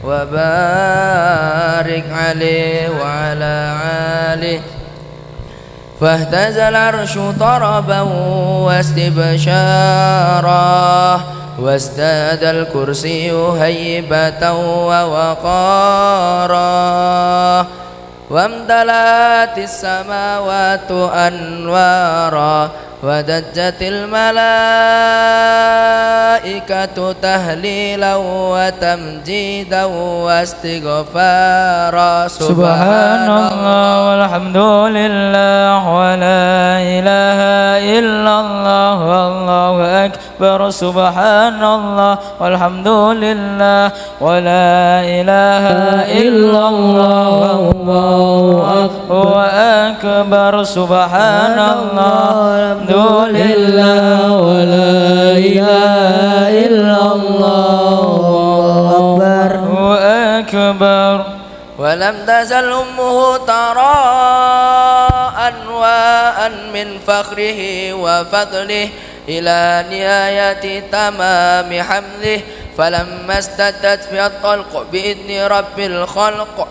وبارك عليه وعلى آله فاهتز العرش طربا واستبشارا وازداد الكرسي هيبة ووقارا وامتلأت السماوات أنوارا ودجت الملائكة تهليلا وتمجيدا واستغفارا سبحان الله والحمد لله ولا إله إلا الله والله أكبر سبحان الله والحمد لله ولا إله إلا الله والله أكبر سبحان الله الحمد لله ولا إله إلا الله أكبر. ولم تزل أمه ترى أنواء من فخره وفضله إلى نهاية تمام حمله فلما استدت في الطلق بإذن رب الخلق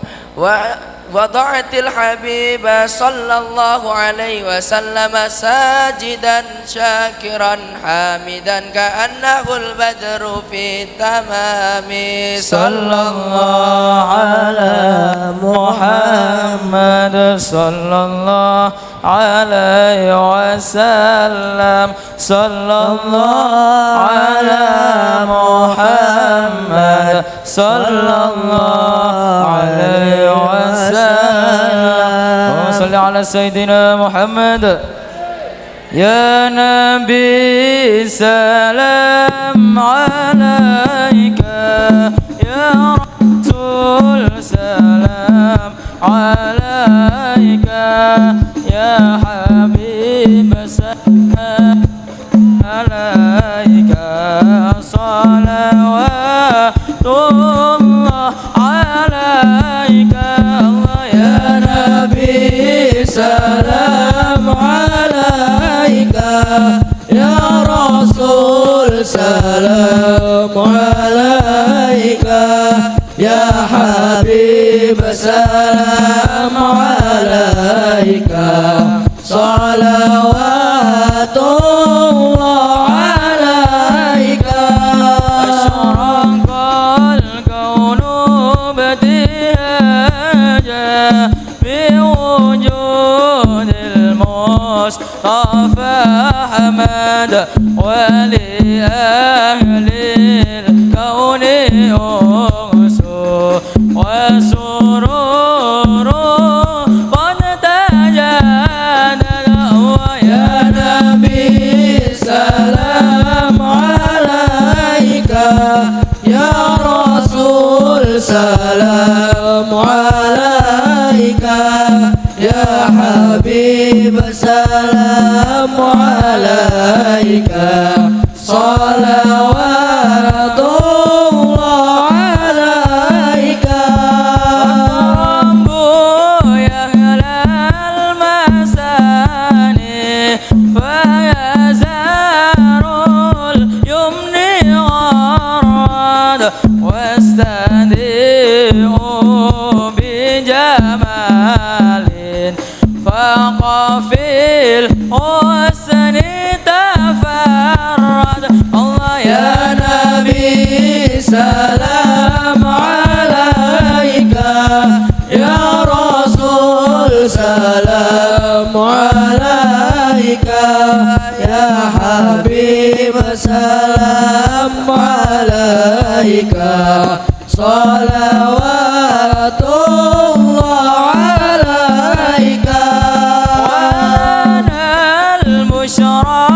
وضعت الحبيب صلى الله عليه وسلم ساجدا شاكرا حامدا كأنه البدر في تمام صلى الله على محمد صلى الله عليه وسلم صلى الله على محمد صلى الله عليه وسلم وصل على سيدنا محمد. يا نبي سلام عليك يا رسول سلام عليك يا حبيب سلام عليك صلوات الله عليك الله يا نبي سلام عليك يا رسول سلام عليك يا حبيب سلام عليك صلوات الله عليك. أشرق الكون ابتهاجا بوجود المصطفى حمد ولأهل الكون أنسوا وسرور قد تجدد يا نبي سلام عليك يا رسول سلام عليك يا حبيب سلام عليك صلوات الله عليك. ربو يا أهل المساني فيزار اليمن غرد واستديء بجمال فقفي الحسن تفرد الله يا نبي سلام عليك يا رسول سلام عليك يا حبيب سلام عليك صلوات الله عليك. وانا البشرى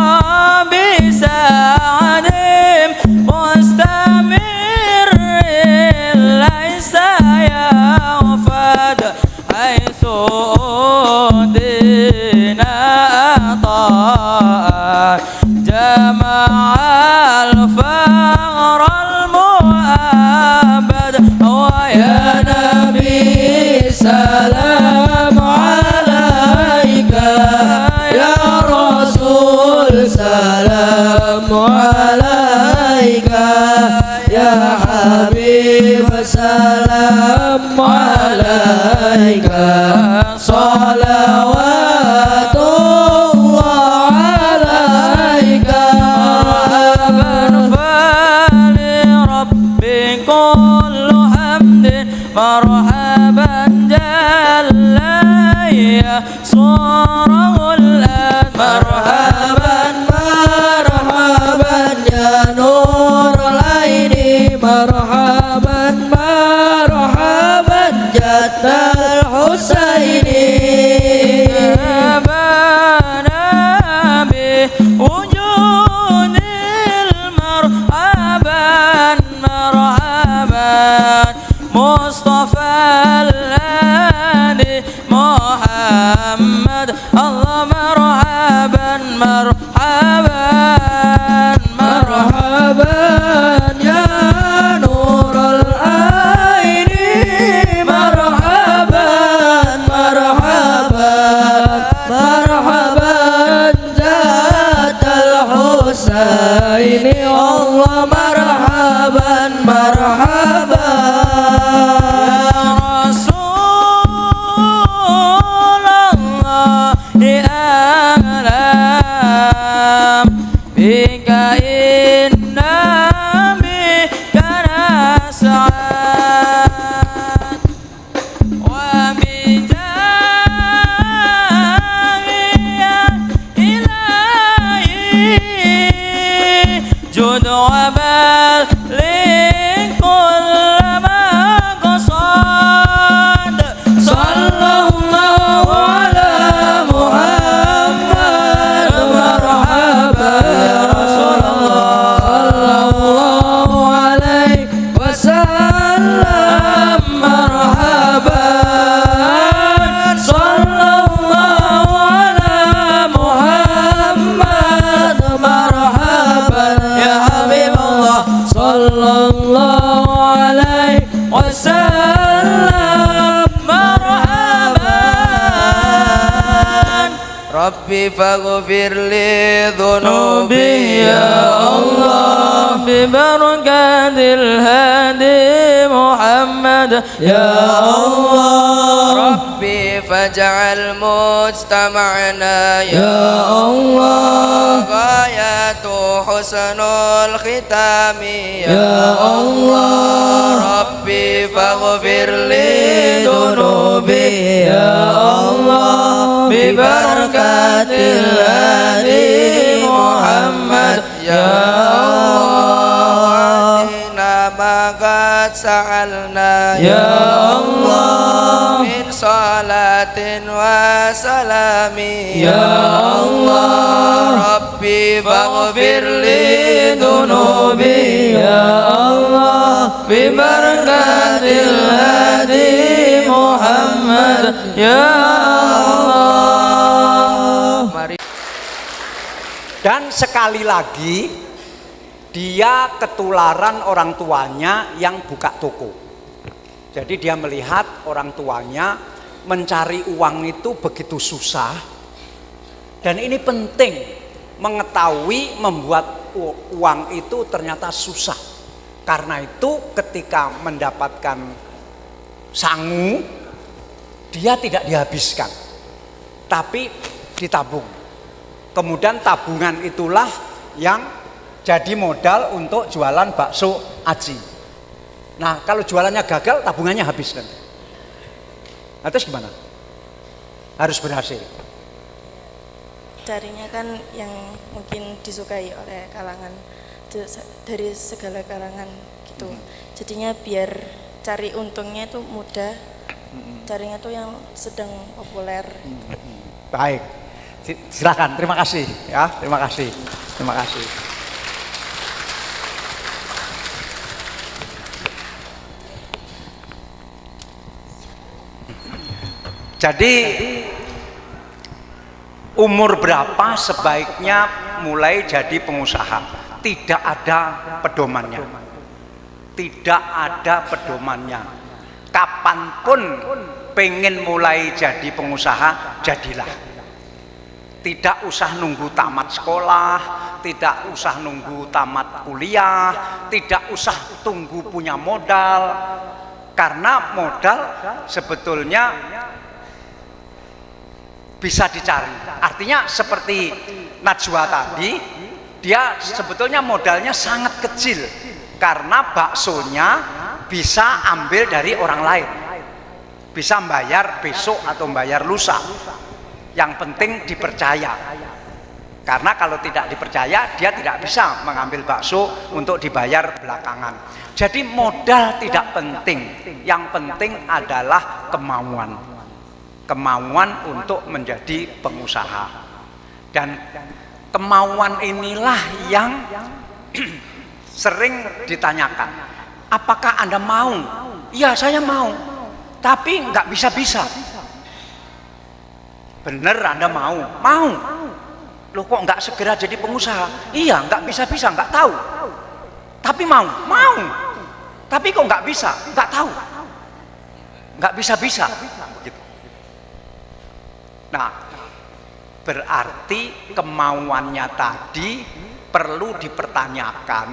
بسعد مستمر ليس يوفد حيث أودينا عطاء جمع الفقر المؤبد ويا نبي سلام عليك يا رسول سلام عليك يا حبيب والسلام عليك صلوات الله عليك فلربي كل حمد مرحبا جل صوره الآن مرحبا مرحبا يا نور العين مرحبا مرحبا جد الحسين أبانا بوجود المرحبا مرحبا مصطفى الهادي محمد الله مرحبا مرحبا مرحبا يا نور العين مرحبا مرحبا مرحبا جد الحسين الله مرحبا مرحبا ربي فاغفر لي ذنوبي يا الله ببركة الهادي محمد يا الله ربي فاجعل مجتمعنا يا الله غاية حسن الختام يا الله ربي فاغفر لي ذنوبي يا الله ببركة الهادي محمد يا الله أعطنا ما قد سألنا يا الله من صلاة وسلام يا الله ربي فاغفر لي ذنوبي يا الله ببركة الهادي محمد يا الله. Dan sekali lagi dia ketularan orang tuanya yang buka toko. Jadi dia melihat orang tuanya mencari uang itu begitu susah. Dan ini penting mengetahui membuat uang itu ternyata susah. Karena itu ketika mendapatkan sangu dia tidak dihabiskan, tapi ditabung. Kemudian tabungan itulah yang jadi modal untuk jualan bakso aji. Nah kalau jualannya gagal, tabungannya habis kan. Nah terus gimana? Harus berhasil. Carinya kan yang mungkin disukai oleh kalangan, dari segala kalangan gitu. Jadinya biar cari untungnya itu mudah, carinya tuh yang sedang populer. Baik, silakan. Terima kasih ya, terima kasih, terima kasih. Jadi umur berapa sebaiknya mulai jadi pengusaha? Tidak ada pedomannya. Tidak ada pedomannya. Kapanpun pengen mulai jadi pengusaha, jadilah. Tidak usah nunggu tamat sekolah, tidak usah nunggu tamat kuliah, tidak usah tunggu punya modal, karena modal sebetulnya bisa dicari. Artinya seperti Najwa tadi, dia sebetulnya modalnya sangat kecil karena baksonya bisa ambil dari orang lain, bisa membayar besok atau membayar lusa. Yang penting dipercaya, karena kalau tidak dipercaya dia tidak bisa mengambil bakso untuk dibayar belakangan. Jadi modal tidak penting, yang penting adalah kemauan untuk menjadi pengusaha. Dan kemauan inilah yang sering ditanyakan, apakah Anda mau? Iya, saya mau, tapi nggak bisa-bisa. Bener, Anda mau? Mau. Loh, kok nggak segera jadi pengusaha? Iya, nggak bisa-bisa, nggak tahu. Tapi mau. Tapi kok nggak bisa? Nggak tahu. Nggak bisa-bisa. Gitu. Nah, berarti kemauannya tadi perlu dipertanyakan,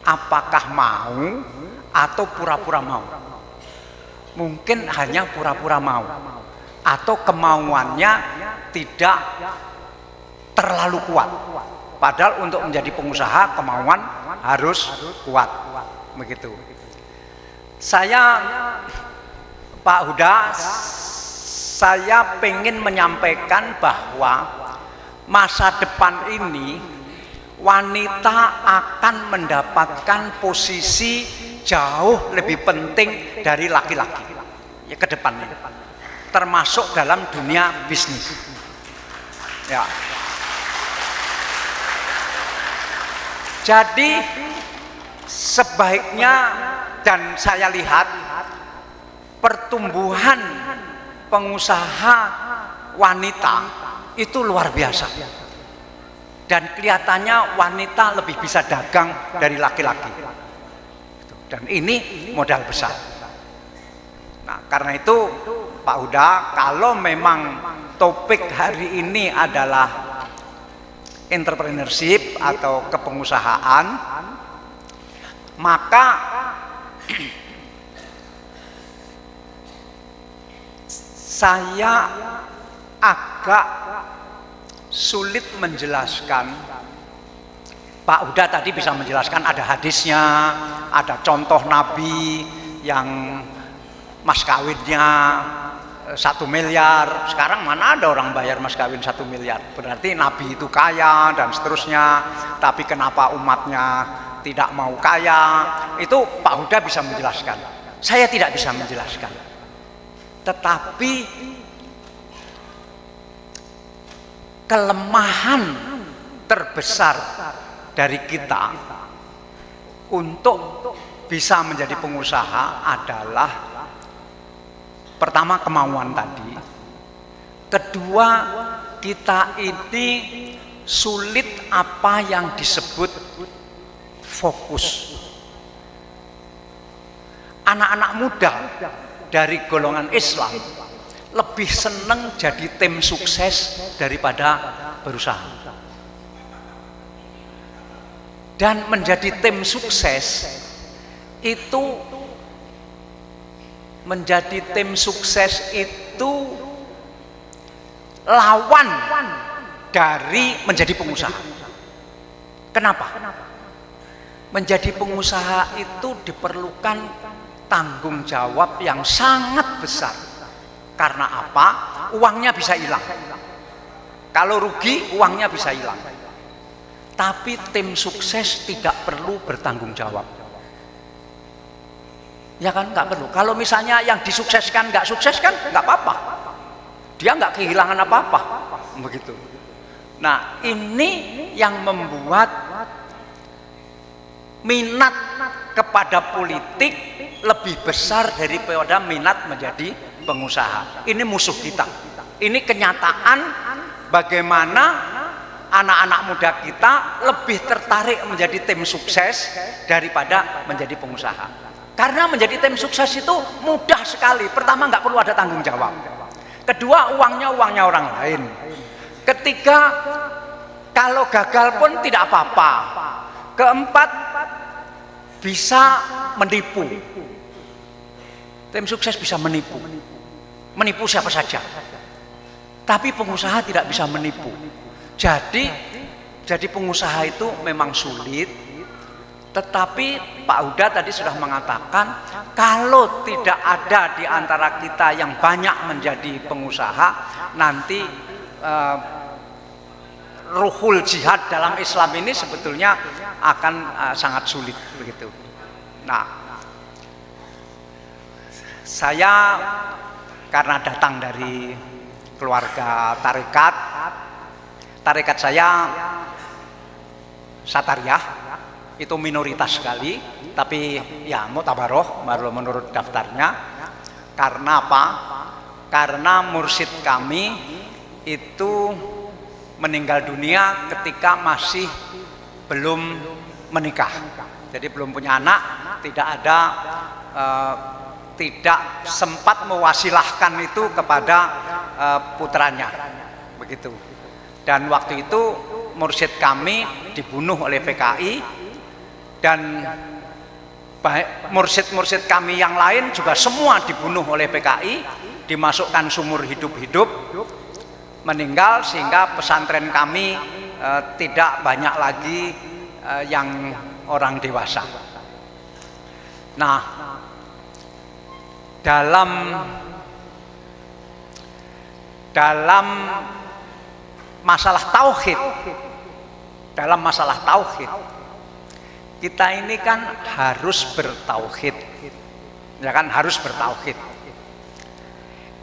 apakah mau atau pura-pura mau. Mungkin hanya pura-pura mau, atau kemauannya tidak terlalu kuat. Padahal untuk menjadi pengusaha kemauan harus kuat. Begitu. Saya, Pak Huda, saya pengen menyampaikan bahwa masa depan ini wanita akan mendapatkan posisi jauh lebih penting dari laki-laki ya ke depannya, termasuk dalam dunia bisnis. Ya. Jadi sebaiknya, dan saya lihat pertumbuhan pengusaha wanita itu luar biasa, dan kelihatannya wanita lebih bisa dagang dari laki-laki, dan ini modal besar. Nah, karena itu Pak Huda, kalau memang topik hari ini adalah entrepreneurship atau kepengusahaan, maka saya agak sulit menjelaskan. Pak Huda tadi bisa menjelaskan, ada hadisnya, ada contoh Nabi yang mas kawinnya 1 miliar. Sekarang mana ada orang bayar mas kawin 1 miliar? Berarti Nabi itu kaya dan seterusnya. Tapi kenapa umatnya tidak mau kaya? Itu Pak Huda bisa menjelaskan. Saya tidak bisa menjelaskan. Tetapi kelemahan terbesar dari kita untuk bisa menjadi pengusaha adalah pertama kemauan tadi, kedua kita ini sulit apa yang disebut fokus. Anak-anak muda dari golongan Islam lebih senang jadi tim sukses daripada berusaha. Dan menjadi tim sukses itu, menjadi tim sukses itu lawan dari menjadi pengusaha. Kenapa? Menjadi pengusaha itu diperlukan tanggung jawab yang sangat besar. Karena apa? Uangnya bisa hilang. Kalau rugi, uangnya bisa hilang. Tapi tim sukses tidak perlu bertanggung jawab. Ya kan, nggak perlu. Kalau misalnya yang disukseskan nggak sukses kan nggak apa-apa. Dia nggak kehilangan apa-apa. Begitu. Nah, ini yang membuat minat kepada politik lebih besar daripada minat menjadi pengusaha. Ini musuh kita. Ini kenyataan bagaimana anak-anak muda kita lebih tertarik menjadi tim sukses daripada menjadi pengusaha. Karena menjadi tim sukses itu mudah sekali. Pertama, nggak perlu ada tanggung jawab. Kedua, uangnya orang lain. Ketiga, Kalau gagal pun tidak apa-apa. Keempat, bisa menipu. Tim sukses bisa menipu. Menipu siapa saja. Tapi pengusaha tidak bisa menipu. Jadi pengusaha itu memang sulit. Tetapi Pak Huda tadi sudah mengatakan, kalau tidak ada di antara kita yang banyak menjadi pengusaha, nanti ruhul jihad dalam Islam ini sebetulnya akan sangat sulit begitu. Nah, saya karena datang dari keluarga tarekat saya Satariyah, itu minoritas sekali, tapi ya mutabaroh menurut daftarnya. Karena apa? Karena mursyid kami itu meninggal dunia ketika masih belum menikah, jadi belum punya anak, tidak sempat mewasilahkan itu kepada putranya, begitu. Dan waktu itu mursyid kami dibunuh oleh PKI, dan mursyid-mursyid kami yang lain juga semua dibunuh oleh PKI, dimasukkan sumur hidup-hidup, meninggal, sehingga pesantren kami tidak banyak lagi yang orang dewasa. Nah, dalam masalah tauhid, kita ini kan harus bertauhid, ya kan, harus bertauhid.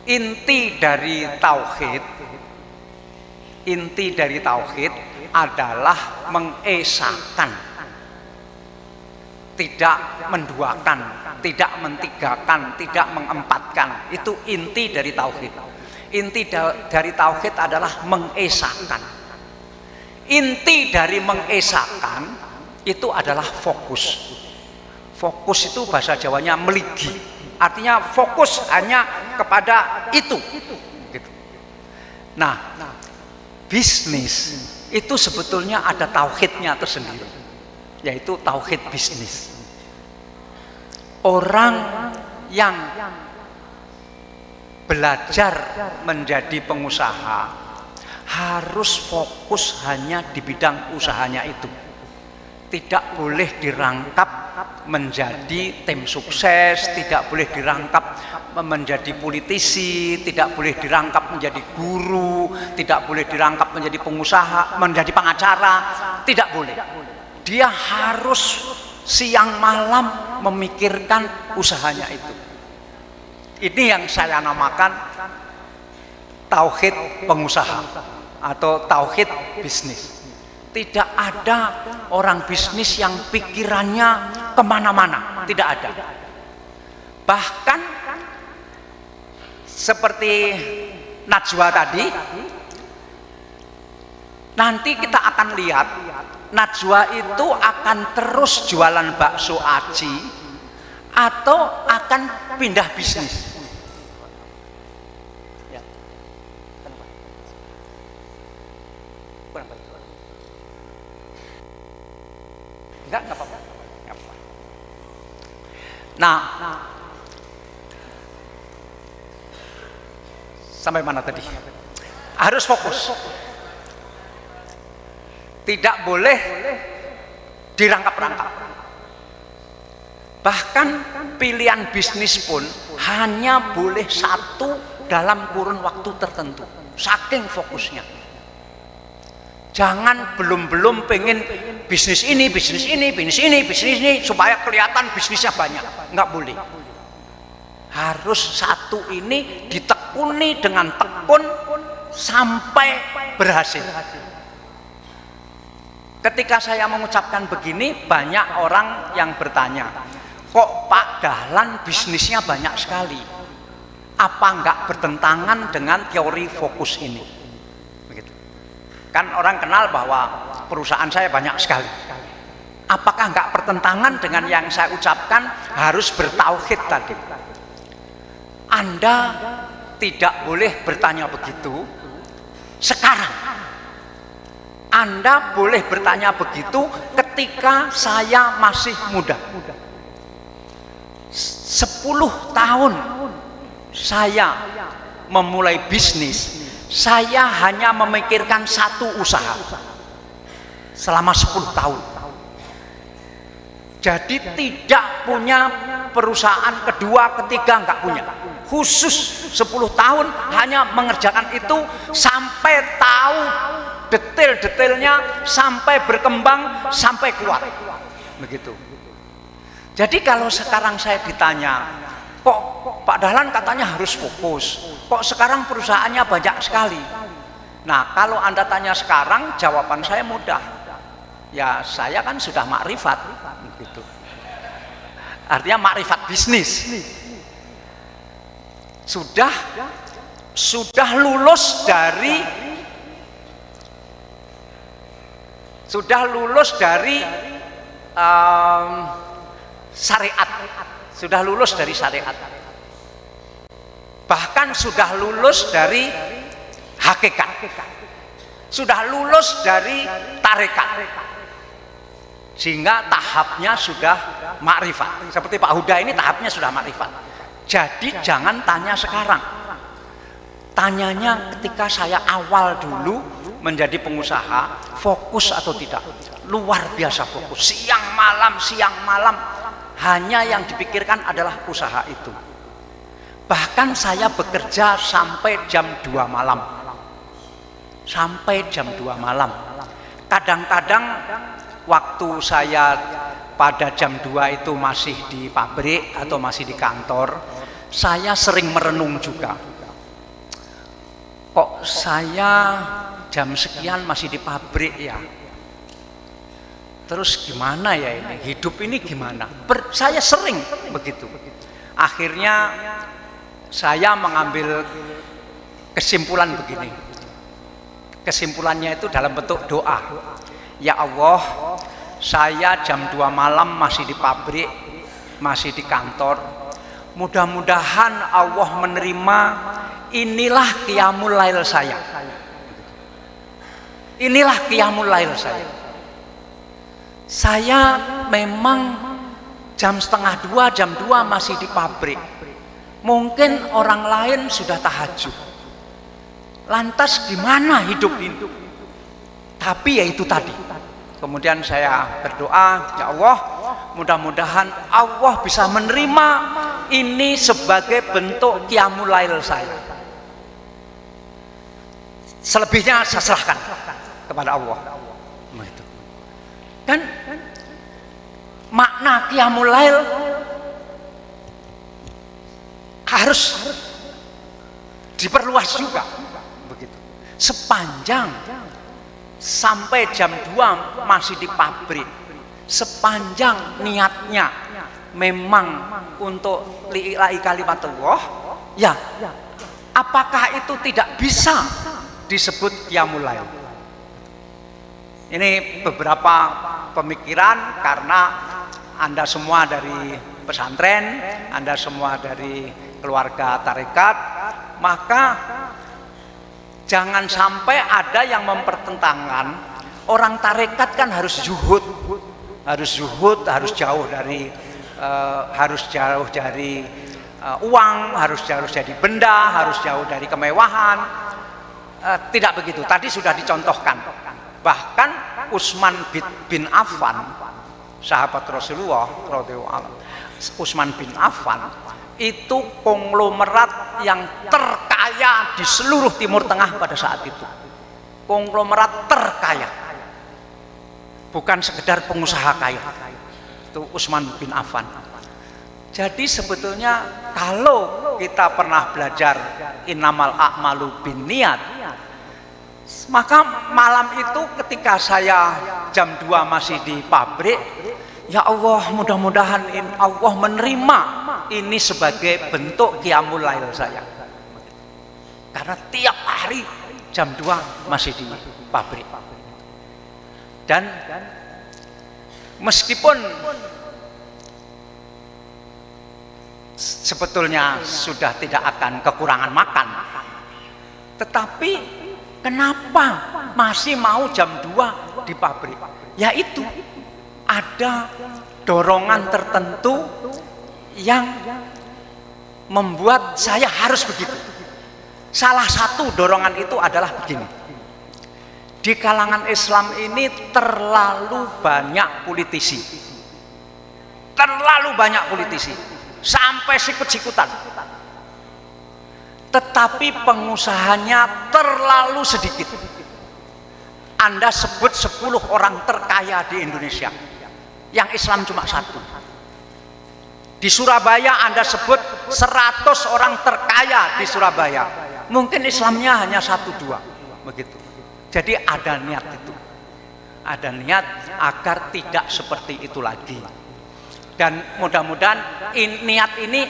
Inti dari tauhid adalah mengesakan, tidak menduakan, tidak mentigakan, tidak mengempatkan. Itu inti dari tauhid. Inti dari tauhid adalah mengesakan. Inti dari mengesakan itu adalah fokus. Fokus itu bahasa Jawanya meligi, artinya fokus hanya kepada itu. Nah, bisnis itu sebetulnya ada tauhidnya tersendiri, yaitu tauhid bisnis. Orang yang belajar menjadi pengusaha harus fokus hanya di bidang usahanya itu. Tidak boleh dirangkap menjadi tim sukses, tidak boleh dirangkap menjadi politisi, tidak boleh dirangkap menjadi guru, tidak boleh dirangkap menjadi pengusaha, menjadi pengacara, tidak boleh. Dia harus siang malam memikirkan usahanya itu. Ini yang saya namakan tauhid pengusaha atau tauhid bisnis. Tidak ada orang bisnis yang pikirannya kemana-mana, tidak ada. Bahkan seperti Najwa tadi, nanti kita akan lihat Najwa itu akan terus jualan bakso aci atau akan pindah bisnis. Enggak apa-apa. Nah, sampai mana tadi? Harus fokus. Tidak boleh dirangkap-rangkap. Bahkan pilihan bisnis pun hanya boleh satu dalam kurun waktu tertentu. Saking fokusnya. Jangan belum pengen bisnis ini supaya kelihatan bisnisnya banyak. Enggak boleh. Harus satu ini ditekuni dengan tekun sampai berhasil. Ketika saya mengucapkan begini, banyak orang yang bertanya, kok Pak Dahlan bisnisnya banyak sekali? Apa enggak bertentangan dengan teori fokus ini? Begitu. Kan orang kenal bahwa perusahaan saya banyak sekali. Apakah enggak bertentangan dengan yang saya ucapkan harus bertauhid tadi? Anda tidak boleh bertanya begitu sekarang. Anda boleh bertanya begitu ketika saya masih muda. 10 tahun saya memulai bisnis, saya hanya memikirkan satu usaha selama 10 tahun. Jadi tidak punya perusahaan kedua, ketiga, enggak punya. Khusus 10 tahun hanya mengerjakan itu sampai tahu detail-detailnya, sampai berkembang, sampai kuat. Begitu. Jadi kalau sekarang saya ditanya, kok Pak Dahlan katanya harus fokus, kok sekarang perusahaannya banyak sekali. Nah, kalau Anda tanya sekarang, jawaban saya mudah. Ya, saya kan sudah makrifat, gitu. Artinya makrifat bisnis. Sudah lulus dari syariat, sudah lulus dari syariat, bahkan sudah lulus dari hakikat, sudah lulus dari tarekat, sehingga tahapnya sudah makrifat. Seperti Pak Huda ini tahapnya sudah makrifat. Jadi jangan tanya sekarang, tanyanya ketika saya awal dulu menjadi pengusaha, fokus atau tidak. Luar biasa fokus, siang malam, hanya yang dipikirkan adalah usaha itu. Bahkan saya bekerja sampai jam 2 malam. Sampai jam 2 malam. Kadang-kadang waktu saya pada jam 2 itu masih di pabrik atau masih di kantor, saya sering merenung juga. Kok saya jam sekian masih di pabrik ya? Terus gimana ya ini? Hidup ini gimana? Saya sering begitu. Akhirnya saya mengambil kesimpulan begini. Kesimpulannya itu dalam bentuk doa. Ya Allah, saya jam 2 malam masih di pabrik, masih di kantor. Mudah-mudahan Allah menerima, inilah qiyamul lail saya. Inilah qiyamul lail saya. Saya memang jam setengah 2, jam 2 masih di pabrik. Mungkin orang lain sudah tahajud. Lantas gimana hidup ini? Tapi ya itu tadi. Kemudian saya berdoa, ya Allah, mudah-mudahan Allah bisa menerima ini sebagai bentuk qiyamul lail saya. Selebihnya saya serahkan kepada Allah. Kan makna qiyamul lail harus diperluas juga, begitu. Sepanjang sampai jam 2 masih di pabrik, sepanjang niatnya memang untuk lillahi kalimatullah, ya apakah itu tidak bisa disebut qiyamul lail? Ini beberapa pemikiran karena Anda semua dari pesantren, Anda semua dari keluarga tarekat, maka jangan sampai ada yang mempertentangkan. Orang tarekat kan harus zuhud, harus jauh dari uang, harus jauh dari benda, harus jauh dari kemewahan. Tidak begitu. Tadi sudah dicontohkan. Bahkan Utsman bin Affan, sahabat Rasulullah radhiyallahu anhu, Utsman bin Affan itu konglomerat yang terkaya di seluruh Timur Tengah pada saat itu. Konglomerat terkaya, bukan sekedar pengusaha kaya. Itu Utsman bin Affan. Jadi sebetulnya kalau kita pernah belajar innamal a'malu binniyat, maka malam itu ketika saya jam 2 masih di pabrik, ya Allah, mudah-mudahan Allah menerima ini sebagai bentuk qiyamul lail saya. Karena tiap hari jam 2 masih di pabrik. Dan meskipun sebetulnya sudah tidak akan kekurangan makan, tetapi kenapa masih mau jam 2 di pabrik. Yaitu ada dorongan tertentu yang membuat saya harus begitu. Salah satu dorongan itu adalah begini. Di kalangan Islam ini terlalu banyak politisi. Terlalu banyak politisi. Sampai sikut-sikutan. Tetapi pengusahanya terlalu sedikit. Anda sebut 10 orang terkaya di Indonesia. Yang Islam cuma 1. Di Surabaya Anda sebut 100 orang terkaya di Surabaya. Mungkin Islamnya hanya 1-2. Begitu. Jadi ada niat itu. Ada niat agar tidak seperti itu lagi. Dan mudah-mudahan niat ini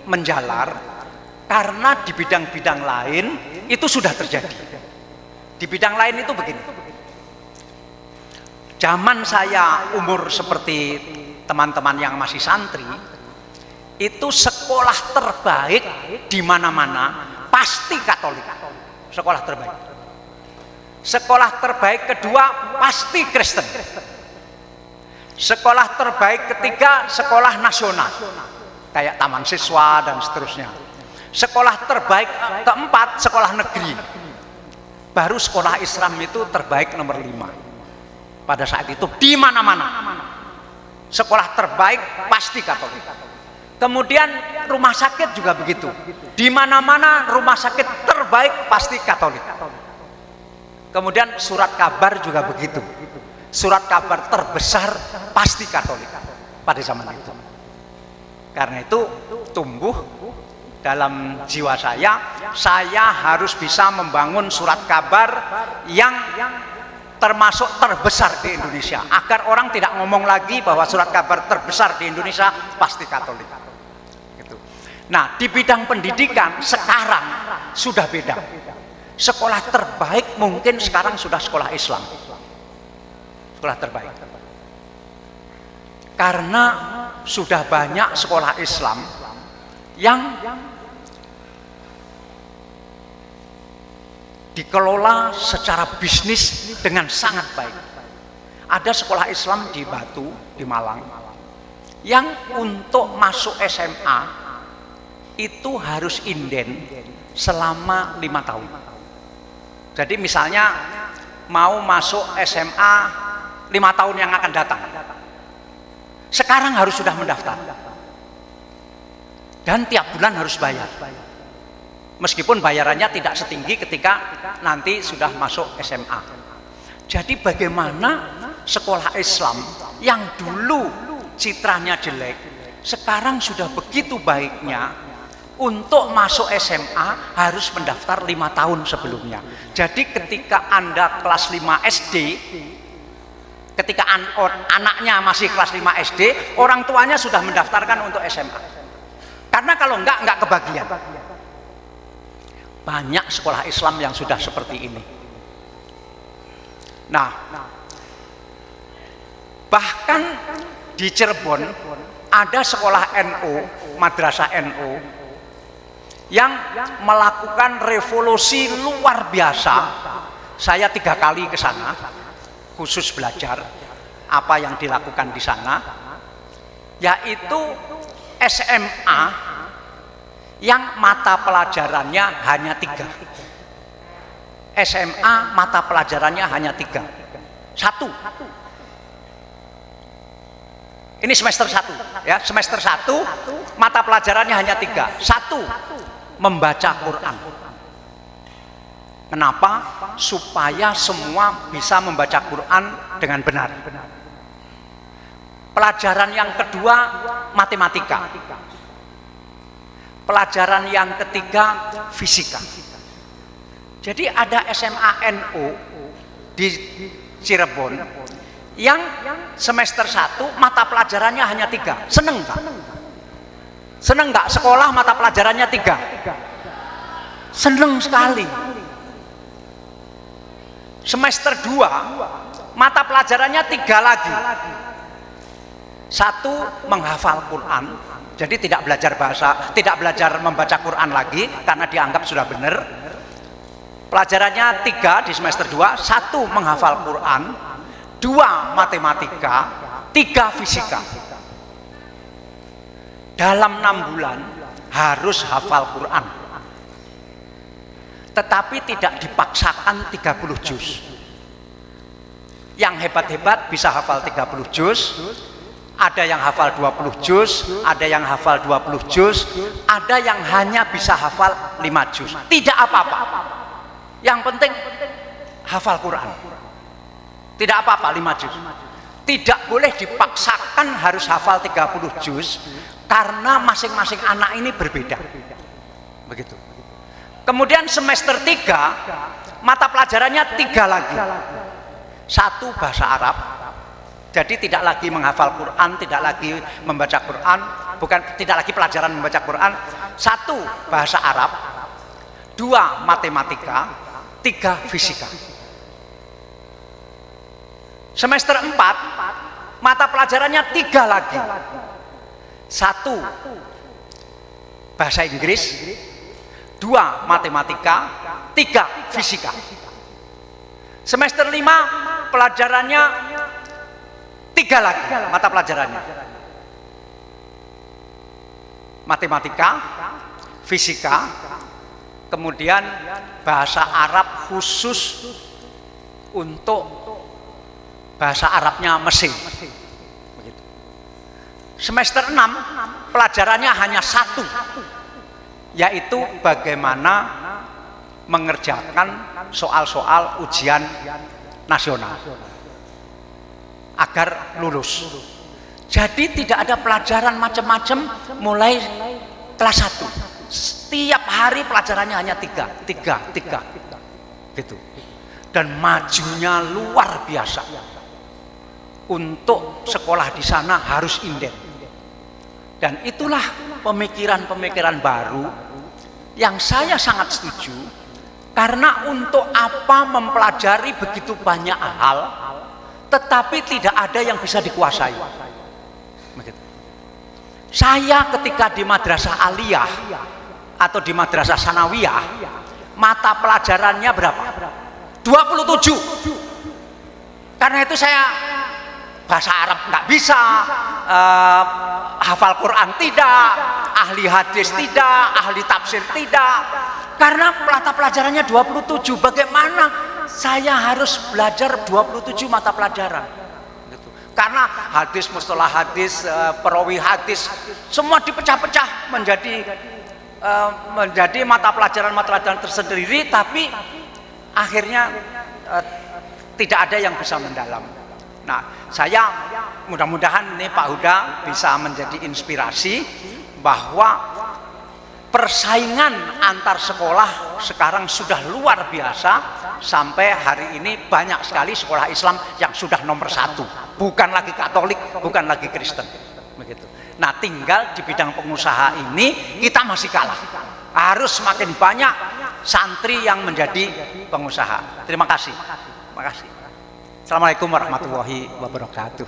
menjalar karena di bidang-bidang lain itu sudah terjadi. Di bidang lain itu begini. Zaman saya umur seperti teman-teman yang masih santri, itu sekolah terbaik di mana-mana pasti Katolik. Sekolah terbaik. Sekolah terbaik kedua pasti Kristen. Sekolah terbaik ketiga sekolah nasional. Kayak taman siswa dan seterusnya. Sekolah terbaik keempat sekolah negeri. Baru sekolah Islam itu terbaik nomor 5. Pada saat itu di mana-mana. Sekolah terbaik pasti Katolik. Kemudian rumah sakit juga begitu. Di mana-mana rumah sakit terbaik pasti Katolik. Kemudian surat kabar juga begitu. Surat kabar terbesar pasti Katolik pada zaman itu. Karena itu tumbuh dalam jiwa saya harus bisa membangun surat kabar yang termasuk terbesar di Indonesia, agar orang tidak ngomong lagi bahwa surat kabar terbesar di Indonesia pasti Katolik. Gitu. Nah, di bidang pendidikan sekarang sudah beda. Sekolah terbaik mungkin sekarang sudah sekolah Islam. Sekolah terbaik. Karena sudah banyak sekolah Islam yang dikelola secara bisnis dengan sangat baik. Ada sekolah Islam di Batu, di Malang, yang untuk masuk SMA itu harus inden selama 5 tahun. Jadi misalnya mau masuk SMA 5 tahun yang akan datang, sekarang harus sudah mendaftar dan tiap bulan harus bayar. Meskipun bayarannya tidak setinggi ketika nanti sudah masuk SMA. Jadi bagaimana sekolah Islam yang dulu citranya jelek, sekarang sudah begitu baiknya, untuk masuk SMA harus mendaftar 5 tahun sebelumnya. Jadi ketika Anda kelas 5 SD, ketika anaknya masih kelas 5 SD, orang tuanya sudah mendaftarkan untuk SMA. Karena kalau enggak kebagian. Banyak sekolah Islam yang sudah seperti ini. Nah, bahkan di Cirebon ada sekolah NU, madrasah NU, yang melakukan revolusi luar biasa. Saya 3 kali ke sana, khusus belajar apa yang dilakukan di sana, yaitu SMA yang mata pelajarannya hanya 3. SMA mata pelajarannya hanya 3. 1. Ini semester 1 ya, semester 1 mata pelajarannya hanya 3. 1. Membaca Quran. Kenapa? Supaya semua bisa membaca Quran dengan benar. Pelajaran yang kedua matematika. Pelajaran yang ketiga fisika. Jadi ada SMA NU di Cirebon yang semester 1 mata pelajarannya hanya 3. Seneng nggak? Seneng nggak sekolah mata pelajarannya 3? Seneng sekali. Semester 2 mata pelajarannya 3 lagi. 1 menghafal Quran. Jadi tidak belajar bahasa, tidak belajar membaca Quran lagi karena dianggap sudah benar. Pelajarannya 3 di semester 2, 1 menghafal Quran, 2 matematika, 3 fisika. Dalam 6 bulan harus hafal Quran. Tetapi tidak dipaksakan 30 juz. Yang hebat-hebat bisa hafal 30 juz, ada yang hafal 20 juz, ada yang hafal 20 juz, ada yang hanya bisa hafal 5 juz. Tidak apa-apa. Yang penting hafal Quran. Tidak apa-apa 5 juz. Tidak boleh dipaksakan harus hafal 30 juz karena masing-masing anak ini berbeda. Begitu. Kemudian semester 3 mata pelajarannya 3 lagi. 1 bahasa Arab. Jadi tidak lagi menghafal Quran, tidak lagi membaca Quran, tidak lagi pelajaran membaca Quran. 1 bahasa Arab, 2 matematika, 3 fisika. Semester 4 mata pelajarannya 3 lagi. 1 bahasa Inggris, 2 matematika, 3 fisika. Semester 5 pelajarannya 3 lagi mata pelajarannya. Matematika, fisika, kemudian bahasa Arab khusus untuk bahasa Arabnya Mesir. Begitu. Semester 6 pelajarannya hanya 1, yaitu bagaimana mengerjakan soal-soal ujian nasional agar lulus. Jadi tidak ada pelajaran macam-macam mulai kelas 1. Setiap hari pelajarannya hanya 3 gitu. Dan majunya luar biasa. Untuk sekolah di sana harus inden. Dan itulah pemikiran-pemikiran baru yang saya sangat setuju. Karena untuk apa mempelajari begitu banyak hal, tetapi tidak ada yang bisa dikuasai. Begitu. Saya ketika di madrasah aliyah atau di madrasah sanawiyah, mata pelajarannya berapa? 27. Karena itu saya bahasa Arab nggak bisa, hafal Quran tidak, ahli hadis tidak, ahli tafsir tidak. Karena mata pelajarannya 27. Bagaimana saya harus belajar 27 mata pelajaran? Gitu. Karena hadis, mustalah hadis, perawi hadis, semua dipecah-pecah menjadi mata pelajaran tersendiri, tapi akhirnya tidak ada yang bisa mendalam. Nah, saya mudah-mudahan ini Pak Huda bisa menjadi inspirasi bahwa persaingan antar sekolah sekarang sudah luar biasa. Sampai hari ini banyak sekali sekolah Islam yang sudah nomor 1, bukan lagi Katolik, bukan lagi Kristen. Begitu. Nah, tinggal di bidang pengusaha ini kita masih kalah. Harus semakin banyak santri yang menjadi pengusaha. Terima kasih. Terima kasih. Assalamualaikum warahmatullahi wabarakatuh.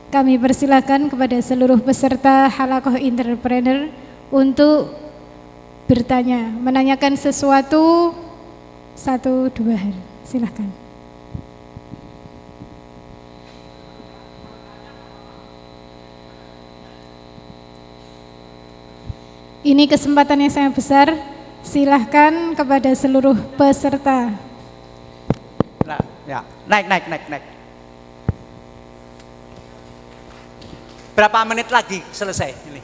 Kami persilakan kepada seluruh peserta Halaqah Entrepreneur untuk bertanya, menanyakan sesuatu 1-2 hal. Silakan. Ini kesempatan yang sangat besar. Silahkan kepada seluruh peserta. Nah, ya, naik. Berapa menit lagi selesai ini?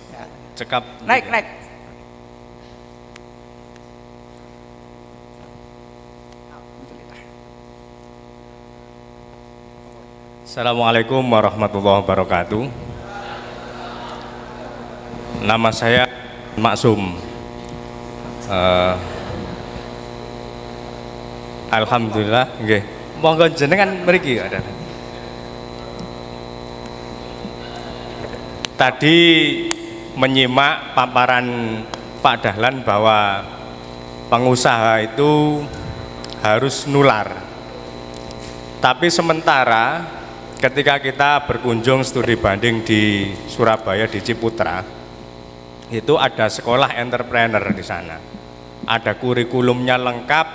Ya. Cekap. Naik. Assalamualaikum warahmatullahi wabarakatuh. Nama saya Maksum. Alhamdulillah, nggih. Monggo jenengan mriki ada. Tadi menyimak paparan Pak Dahlan bahwa pengusaha itu harus nular. Tapi sementara ketika kita berkunjung studi banding di Surabaya di Ciputra, itu ada sekolah entrepreneur di sana. Ada kurikulumnya lengkap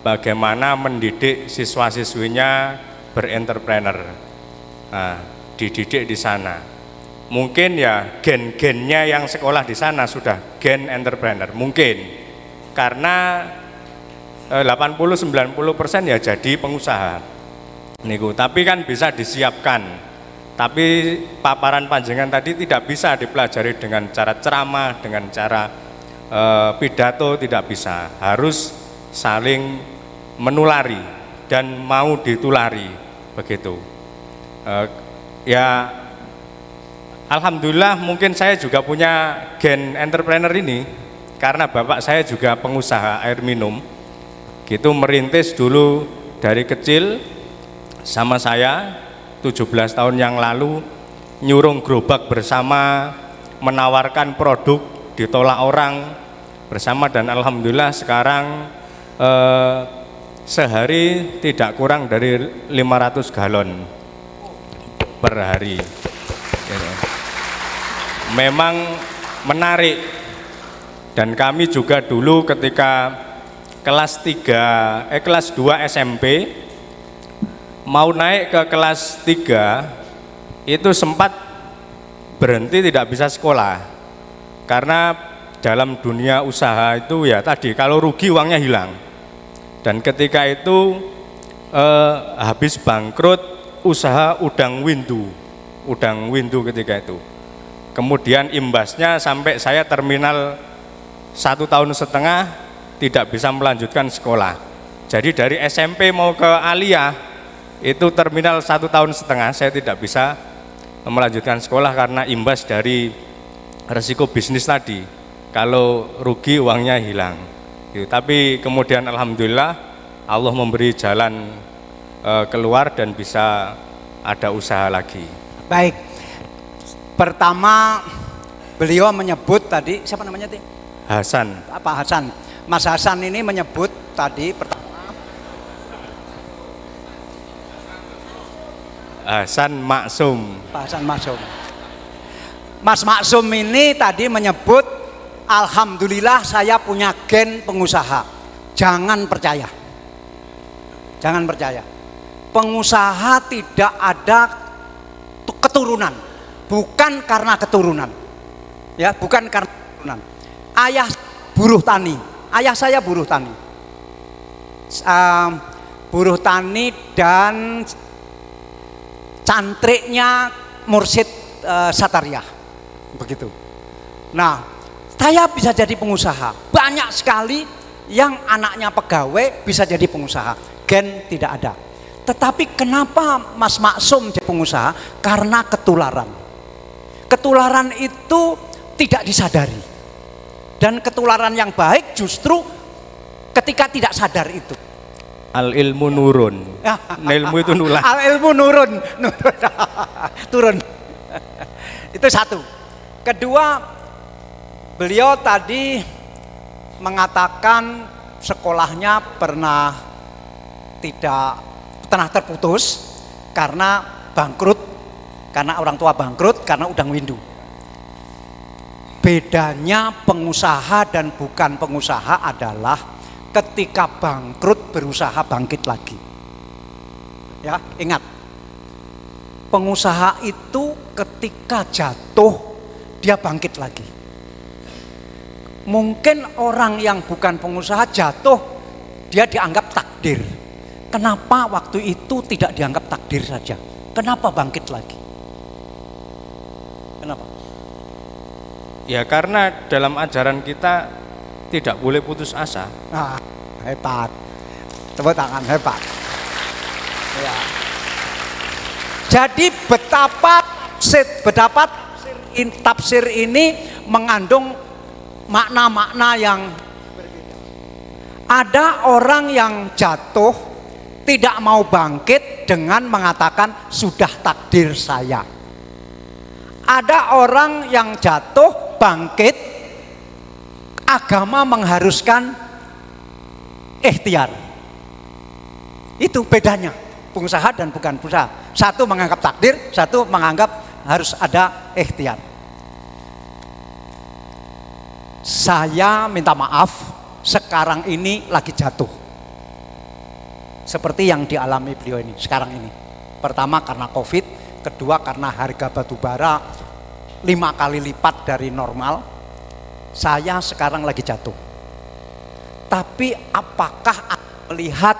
bagaimana mendidik siswa-siswinya berentrepreneur. Nah, dididik di sana. Mungkin ya gen-gennya yang sekolah di sana sudah gen entrepreneur, mungkin. Karena 80-90% ya jadi pengusaha. Niku, tapi kan bisa disiapkan. Tapi paparan panjenengan tadi tidak bisa dipelajari dengan cara ceramah, dengan cara pidato, tidak bisa. Harus saling menulari dan mau ditulari, begitu. Ya, alhamdulillah mungkin saya juga punya gen entrepreneur ini karena bapak saya juga pengusaha air minum. Gitu, merintis dulu dari kecil sama saya 17 tahun yang lalu, nyurung gerobak bersama, menawarkan produk, ditolak orang bersama, dan alhamdulillah sekarang sehari tidak kurang dari 500 galon per hari. Memang menarik, dan kami juga dulu ketika kelas 2 SMP mau naik ke kelas 3 itu sempat berhenti, tidak bisa sekolah karena dalam dunia usaha itu ya tadi, kalau rugi uangnya hilang. Dan ketika itu habis bangkrut usaha udang windu ketika itu. Kemudian imbasnya sampai saya terminal 1,5 tahun tidak bisa melanjutkan sekolah. Jadi dari SMP mau ke Aliyah itu terminal 1,5 tahun saya tidak bisa melanjutkan sekolah karena imbas dari resiko bisnis tadi, kalau rugi uangnya hilang. Tapi kemudian alhamdulillah Allah memberi jalan keluar dan bisa ada usaha lagi. Baik, pertama beliau menyebut tadi, siapa namanya tadi? Hasan. Pak Hasan. Mas Hasan ini menyebut tadi pertama Hasan Maksum. Pak Hasan Maksum. Mas Maksum ini tadi menyebut, alhamdulillah saya punya gen pengusaha. Jangan percaya. Jangan percaya. Pengusaha tidak ada keturunan. Bukan karena keturunan. Ya, bukan karena keturunan. Ayah buruh tani. Ayah saya buruh tani. Buruh tani dan cantriknya Mursyid Satariah, begitu. Nah, saya bisa jadi pengusaha. Banyak sekali yang anaknya pegawai bisa jadi pengusaha. Gen tidak ada. Tetapi kenapa Mas Maksum jadi pengusaha? Karena ketularan. Ketularan itu tidak disadari. Dan ketularan yang baik justru ketika tidak sadar itu. Al ilmu nurun. Ilmu itu nular. Al ilmu nurun. Turun. Itu satu. Kedua, beliau tadi mengatakan sekolahnya pernah terputus karena bangkrut, karena orang tua bangkrut, karena udang windu. Bedanya pengusaha dan bukan pengusaha adalah ketika bangkrut berusaha bangkit lagi. Ya, ingat. Pengusaha itu ketika jatuh dia bangkit lagi. Mungkin orang yang bukan pengusaha jatuh dia dianggap takdir. Kenapa waktu itu tidak dianggap takdir saja? Kenapa bangkit lagi? Kenapa? Ya karena dalam ajaran kita tidak boleh putus asa. Nah, hebat. Tepuk tangan, hebat. Ya. Jadi betapa tafsir ini mengandung makna-makna yang berbeda. Ada orang yang jatuh tidak mau bangkit dengan mengatakan sudah takdir saya. Ada orang yang jatuh bangkit, agama mengharuskan ikhtiar. Itu bedanya pengusaha dan bukan pengusaha. Satu menganggap takdir, satu menganggap harus ada ikhtiar. Saya minta maaf, sekarang ini lagi jatuh. Seperti yang dialami beliau ini sekarang ini. Pertama karena Covid, kedua karena harga batu bara 5 kali lipat dari normal. Saya sekarang lagi jatuh. Tapi apakah Anda melihat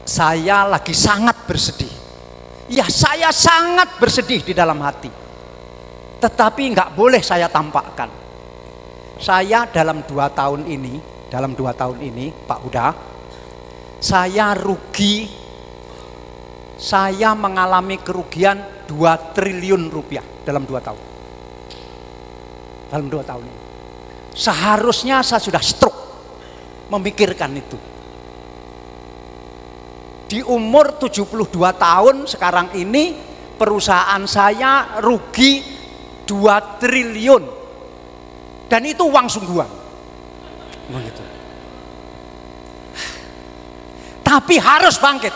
saya lagi sangat bersedih? Ya, saya sangat bersedih di dalam hati. Tetapi nggak boleh saya tampakkan. Saya dalam 2 tahun ini, Pak Huda, saya rugi, saya mengalami kerugian 2 triliun rupiah dalam 2 tahun. Dalam 2 tahun ini. Seharusnya saya sudah stroke memikirkan itu. Di umur 72 tahun sekarang ini perusahaan saya rugi 2 triliun. Dan itu uang sungguhan. Begitu. Tapi harus bangkit.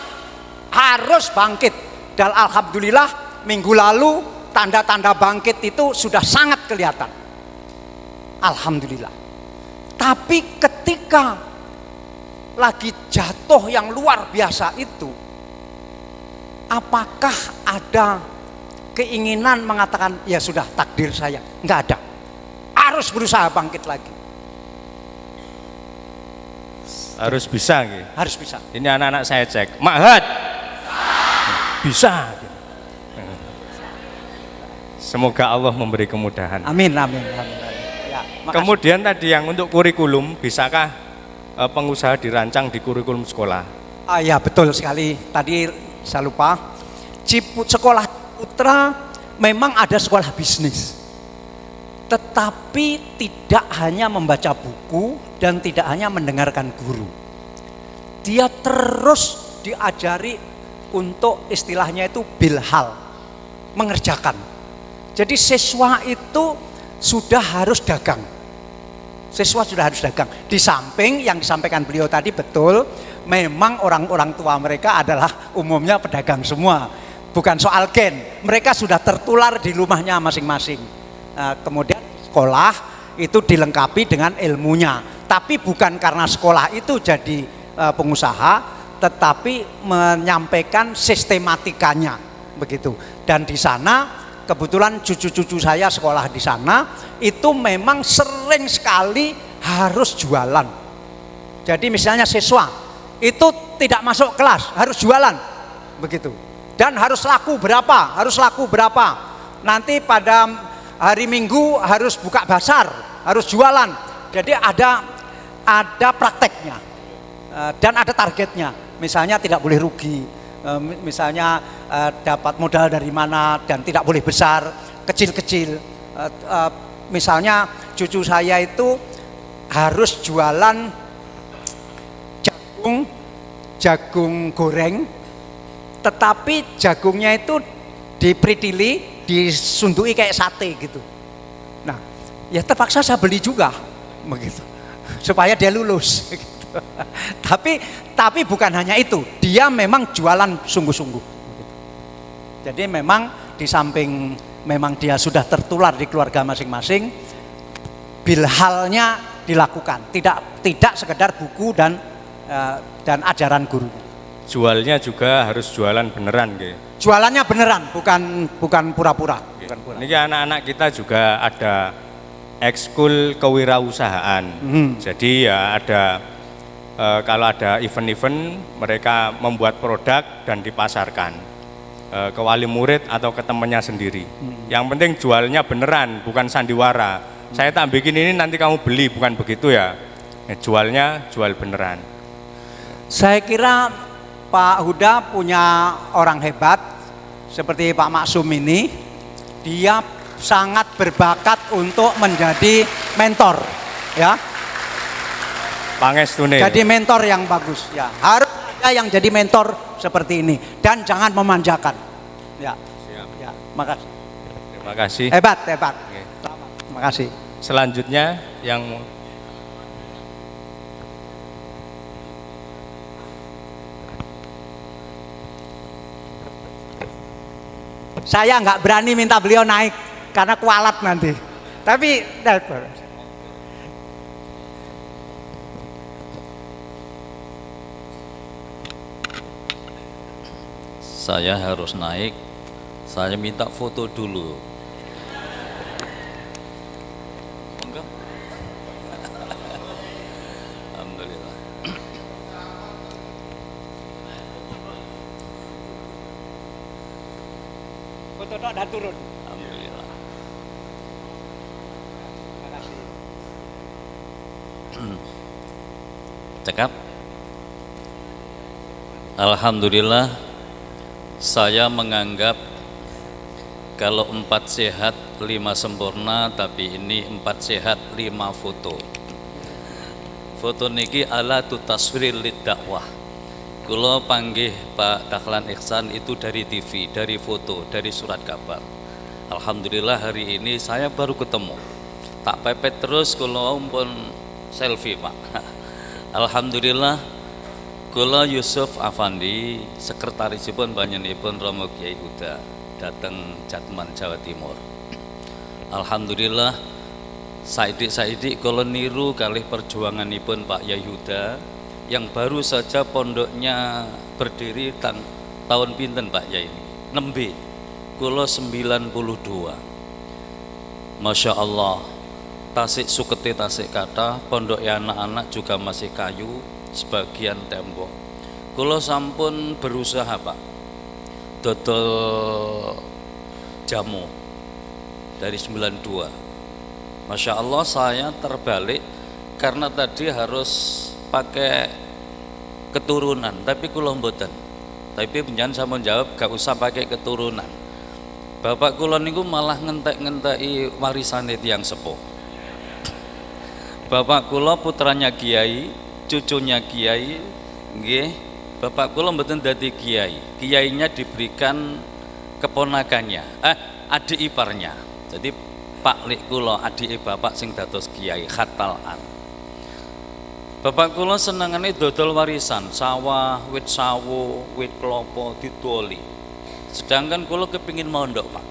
Harus bangkit. Dan alhamdulillah minggu lalu tanda-tanda bangkit itu sudah sangat kelihatan. Alhamdulillah. Tapi ketika lagi jatuh yang luar biasa itu, apakah ada keinginan mengatakan ya sudah takdir saya? Enggak ada. Harus berusaha bangkit lagi. Harus bisa gitu. Harus bisa. Ini anak-anak saya cek, Mahat bisa. Semoga Allah memberi kemudahan. Amin, amin, amin. Ya, kemudian tadi yang untuk kurikulum, bisakah pengusaha dirancang di kurikulum sekolah? Ah ya, betul sekali. Tadi saya lupa. Sekolah Putra memang ada sekolah bisnis. Tetapi tidak hanya membaca buku dan tidak hanya mendengarkan guru. Dia terus diajari untuk istilahnya itu bilhal, mengerjakan. Jadi siswa itu sudah harus dagang. Siswa sudah harus dagang. Di samping yang disampaikan beliau tadi betul, memang orang-orang tua mereka adalah umumnya pedagang semua. Bukan soal gen, mereka sudah tertular di rumahnya masing-masing. Kemudian sekolah itu dilengkapi dengan ilmunya, tapi bukan karena sekolah itu jadi pengusaha, tetapi menyampaikan sistematikanya begitu. Dan di sana kebetulan cucu-cucu saya sekolah di sana, itu memang sering sekali harus jualan. Jadi misalnya siswa itu tidak masuk kelas, harus jualan begitu. Dan harus laku berapa, nanti pada hari Minggu harus buka pasar, harus jualan. Jadi ada prakteknya dan ada targetnya. Misalnya tidak boleh rugi, misalnya dapat modal dari mana dan tidak boleh besar, kecil-kecil. Misalnya cucu saya itu harus jualan jagung goreng, tetapi jagungnya itu dipritili, disundui kayak sate gitu. Nah, ya terpaksa saya beli juga begitu supaya dia lulus gitu. Tapi bukan hanya itu, dia memang jualan sungguh-sungguh. Jadi memang di samping memang dia sudah tertular di keluarga masing-masing, bilhalnya dilakukan, tidak sekedar buku dan ajaran guru. Jualnya juga harus jualan beneran gitu. Jualannya beneran, bukan pura-pura. Ini anak-anak kita juga ada ekskul kewirausahaan. Jadi ya ada kalau ada event-event mereka membuat produk dan dipasarkan ke wali murid atau ke temannya sendiri. Yang penting jualnya beneran, bukan sandiwara. Saya tak bikin ini nanti kamu beli, bukan begitu ya. Jualnya jual beneran. Saya kira Pak Huda punya orang hebat seperti Pak Maksum ini. Dia sangat berbakat untuk menjadi mentor, ya. Pangestune. Jadi mentor yang bagus ya. Harus ada yang jadi mentor seperti ini dan jangan memanjakan. Ya. Siap. Ya, makasih. Terima kasih. Hebat. Oke. Selamat. Terima kasih. Selanjutnya yang saya nggak berani minta beliau naik karena kualat nanti. Tapi saya harus naik. Saya minta foto dulu. Enggak? Alhamdulillah. foto dan turun. Alhamdulillah. Terima kasih. Cekap. Alhamdulillah, saya menganggap kalau 4 sehat 5 sempurna, tapi ini 4 sehat 5 foto. Foto niki ala tu taswir lid dakwah. Kula panggih Pak Dahlan Ihsan itu dari TV, dari foto, dari surat kabar. Alhamdulillah hari ini saya baru ketemu. Tak pepet terus kula pun selfie, Pak. Alhamdulillah kula Yusuf Afandi, sekretarisipun panjenenganipun Romo Kyai Huda datang Jatman Jawa Timur. Alhamdulillah saidik kula niru kalih perjuanganipun Pak Yai Huda yang baru saja pondoknya berdiri tahun pinten Pak Yai ini? Nembe kula 92. Masya Allah, tasik suketi tasik kata, pondok anak-anak juga masih kayu, sebagian tembok. Kula sampun berusaha Pak dodol jamu dari 92. Masya Allah saya terbalik karena tadi harus pakai keturunan, tapi kula mboten. Tapi penjan saya menjawab gak usah pakai keturunan. Bapak kula niku malah ngentek-ngenteki warisane tiyang sepuh. Bapak kula putranya kiai, cucunya kiai, nggih. Bapak kula mboten dadi kiai. Kiainya diberikan keponakannya, adik iparnya. Jadi Pak Lik kula adike bapak sing dados kiai khatalan. Bapak kula senengane dodol warisan, sawah, wit sawo, wit klopo didoli. Sedangkan kula kepingin mondok, Pak.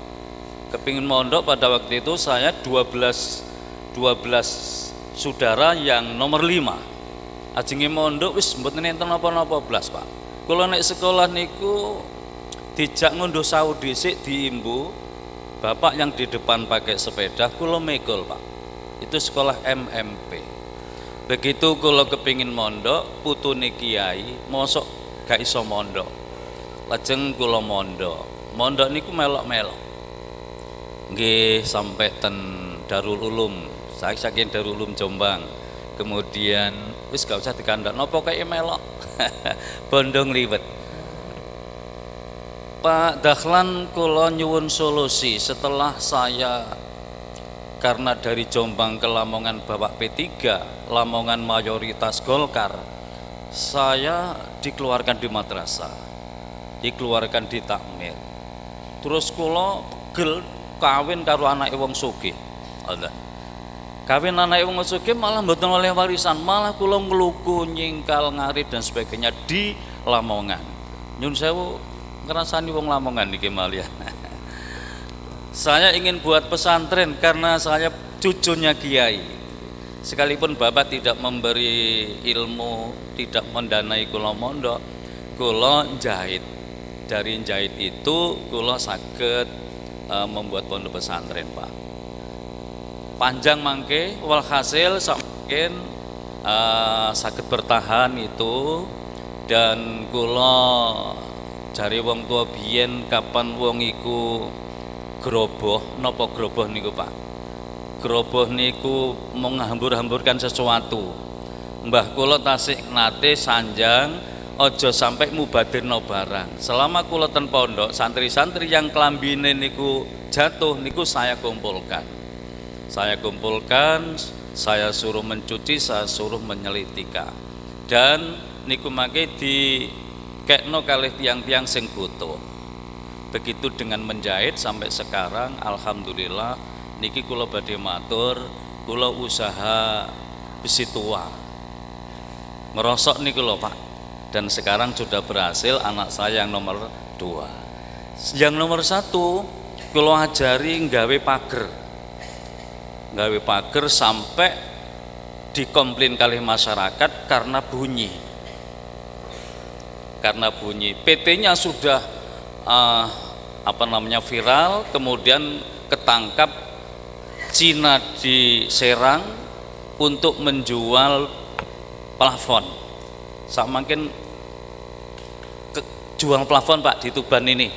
Kepingin mondok pada waktu itu saya 12 saudara yang nomor 5. Ajenge mondok wis mboten enten napa-napa blas, Pak. Kula nek sekolah niku dijak ngunduh sawu dhisik diimbu. Bapak yang di depan pakai sepeda, kula megol, Pak. Itu sekolah MMP. Begitu kula kepingin mondok, putune kiai, mosok gak iso mondok. Lajeng kula mondok. Mondok niku melok-melok. Nggih sampai ten Darul Ulum. Saya saking Darul Ulum Jombang. Kemudian wis gak usah dikandak napa kaya melok. Bondong liwet. Pak Dahlan kula nyuwun solusi setelah saya karena dari Jombang ke Lamongan Bapak P3, Lamongan mayoritas Golkar, saya dikeluarkan di madrasah, dikeluarkan di takmir. Terus kula gel kawin karo anake wong sugih. Kawin anake wong sugih malah mboten oleh warisan, malah kula ngluku nyingkal ngarit dan sebagainya di Lamongan. Nyun sewu ngerasani wong Lamongan niki malian. Saya ingin buat pesantren karena saya cucunya kiai. Sekalipun Bapak tidak memberi ilmu, tidak mendanai kula mondok, kula jahit. Dari jahit itu kula saged membuat pondok pesantren, Pak. Panjang mangke walhasil saking saged bertahan itu dan kula jari wong tua biyen kapan wong iku groboh, napa groboh niku Pak? Groboh niku menghambur-hamburkan sesuatu. Mbah kula tasik nate sanjang aja sampai mubadirno barang. Selama kula ten pondok, santri-santri yang klambine niku jatuh niku saya kumpulkan. Saya kumpulkan saya suruh mencuci, saya suruh menyelitika. Dan niku mangke di kekno kalih tiang-tiang sing butuh. Begitu dengan menjahit sampai sekarang alhamdulillah niki kula badhe matur, kula usaha besi tua. Ngerosok niku lho Pak. Dan sekarang sudah berhasil anak saya yang nomor 2. Yang nomor 1 kula ajari nggawe pager. Nggawe pager sampai dikomplain kalih masyarakat karena bunyi. Karena bunyi. PT-nya sudah viral, kemudian ketangkap Cina di Serang untuk menjual plafon. Samakin jual plafon Pak di Tuban ini,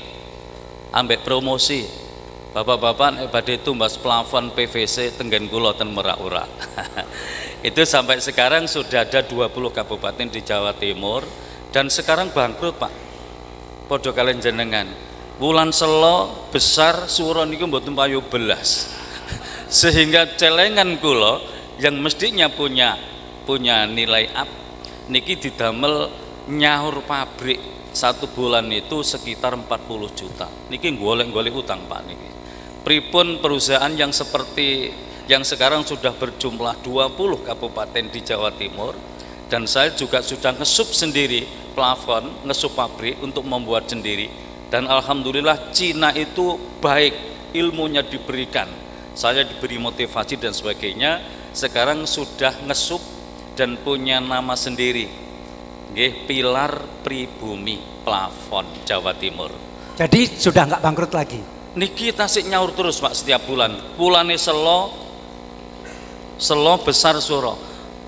ambek promosi. Bapak-bapak badhe tumbas plafon PVC tenggen kula ten Merak-Urak. Itu sampai sekarang sudah ada 20 kabupaten di Jawa Timur dan sekarang bangkrut Pak. Padha kalian jenengan. Wulan Selo besar suara niku mboten payu belas. Sehingga celengan kula yang mestinya punya nilai up niki didamel nyaur pabrik 1 bulan itu sekitar 40 juta. Niki golek-golek utang Pak niki. Pripun perusahaan yang seperti yang sekarang sudah berjumlah 20 kabupaten di Jawa Timur dan saya juga sudah ngesup sendiri plafon, ngesup pabrik untuk membuat sendiri dan alhamdulillah Cina itu baik, ilmunya diberikan, saya diberi motivasi dan sebagainya, sekarang sudah ngesup dan punya nama sendiri, Pilar Pribumi Plafon Jawa Timur. Jadi sudah nggak bangkrut lagi. Niki tasik nyaur terus Pak setiap bulan. Pulane Selo besar suro.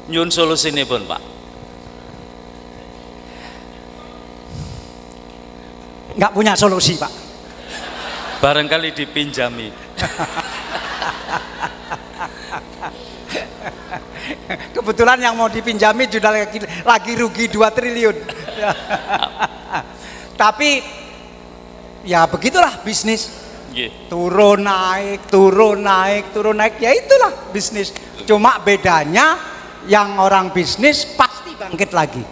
Nyun solusine pun Pak. Nggak punya solusi Pak. Barangkali dipinjami. Kebetulan yang mau dipinjami sudah lagi rugi 2 triliun. Tapi ya begitulah bisnis. Turun naik, ya itulah bisnis. Cuma bedanya yang orang bisnis pasti bangkit lagi.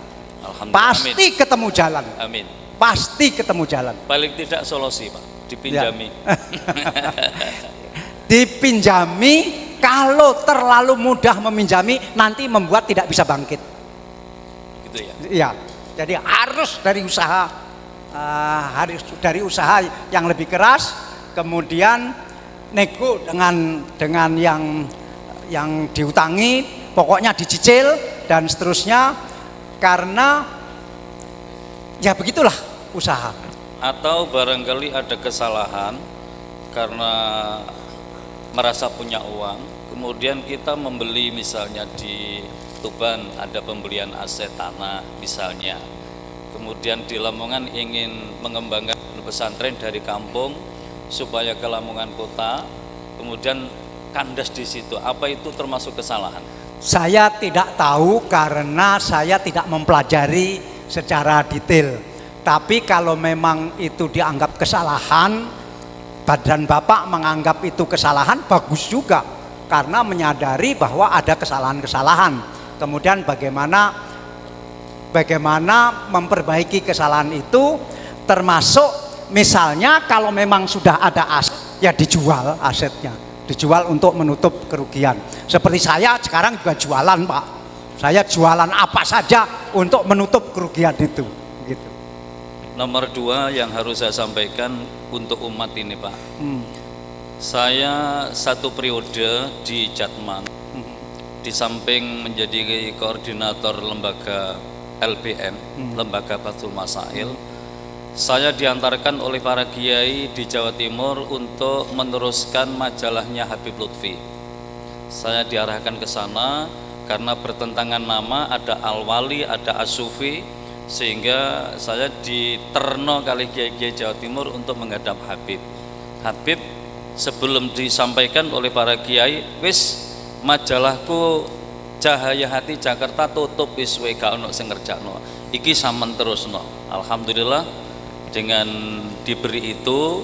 Pasti amin. Ketemu jalan. Amin. Pasti ketemu jalan. Paling tidak solusi Pak, dipinjami. Ya. Dipinjami, kalau terlalu mudah meminjami nanti membuat tidak bisa bangkit. Gitu ya. Iya. Jadi harus dari usaha yang lebih keras. Kemudian nego dengan yang diutangi, pokoknya dicicil dan seterusnya, karena ya begitulah usaha. Atau barangkali ada kesalahan karena merasa punya uang, kemudian kita membeli misalnya di Tuban ada pembelian aset tanah misalnya, kemudian di Lamongan ingin mengembangkan pesantren dari kampung supaya ke Lamongan kota, kemudian kandas di situ. Apa itu termasuk kesalahan? Saya tidak tahu karena saya tidak mempelajari secara detail. Tapi kalau memang itu dianggap kesalahan, dan Bapak menganggap itu kesalahan, bagus juga. Karena menyadari bahwa ada kesalahan-kesalahan. Kemudian bagaimana memperbaiki kesalahan itu, termasuk misalnya kalau memang sudah ada aset, ya dijual asetnya, dijual untuk menutup kerugian. Seperti saya sekarang juga jualan Pak, saya jualan apa saja untuk menutup kerugian itu. Gitu. Nomor 2 yang harus saya sampaikan untuk umat ini Pak, saya 1 periode di Jatman, di samping menjadi koordinator lembaga LBM, Lembaga Batul Masail, saya diantarkan oleh para kiai di Jawa Timur untuk meneruskan majalahnya Habib Lutfi. Saya diarahkan ke sana karena bertentangan nama, ada Al-Wali, ada As-Sufi, sehingga saya diterno kali kiai-kiai Jawa Timur untuk menghadap Habib. Habib sebelum disampaikan oleh para kiai, wis majalahku Cahaya Hati Jakarta tutup wis wae gak ono sing ngerjakno. Iki sampean terusno. Alhamdulillah dengan diberi itu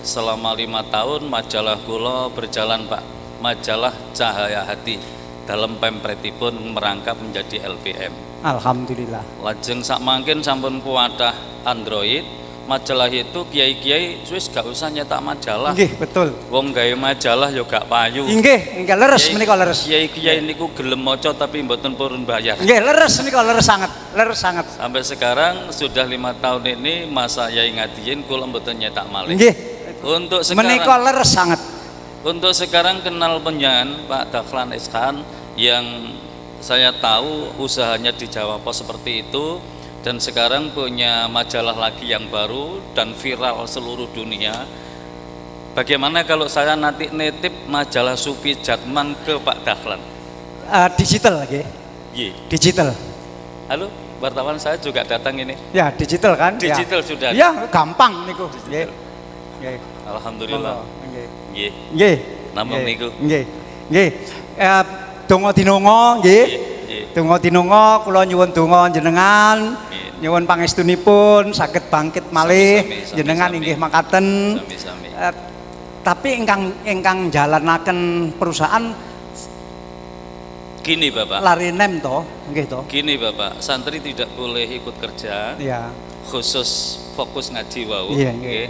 selama 5 tahun majalah kula berjalan Pak, majalah Cahaya Hati dalam pempretipun merangkap menjadi LPM. Alhamdulillah. Lajeng sak mangkin sampun kuatah Android, majalah itu kiai-kiai wis gak usah nyetak majalah. Nggih, betul. Wong gawe majalah yo gak payu. Nggih, leres menika leres. Kiai-kiai niku gelem maca tapi mboten purun bayar. Nggih, leres menika leres sangat, leres sangat. Sampai sekarang sudah 5 tahun ini masa Yai Ngadiyin kula mboten nyetak malih. Nggih. Untuk sekarang Menika leres sangat. Untuk sekarang kenal penyan Pak Dahlan Iskan yang saya tahu usahanya di Jawa Pos seperti itu, dan sekarang punya majalah lagi yang baru dan viral seluruh dunia. Bagaimana kalau saya nanti nitip majalah Supi Jatman ke Pak Dahlan? Digital lagi. Ye. Digital. Halo, wartawan saya juga datang ini. Ya, digital kan? Digital ya. Sudah. Ya, gampang niku. Nggih. Nggih. Alhamdulillah. Nggih. Nggih. Nggih. Namung niku. Nggih. Nggih. Donga dinonga nggih. Donga dinonga kula nyuwun donga jenengan. Nyuwun pangestunipun saged bangkit malih jenengan inggih makaten. Sami-sami. Tapi ingkang jalanaken perusahaan Gini Bapak. lari nem to, nggih to. Gini Bapak, santri tidak boleh ikut kerja. Iya. Khusus fokus ngaji wau. Iya, Oke.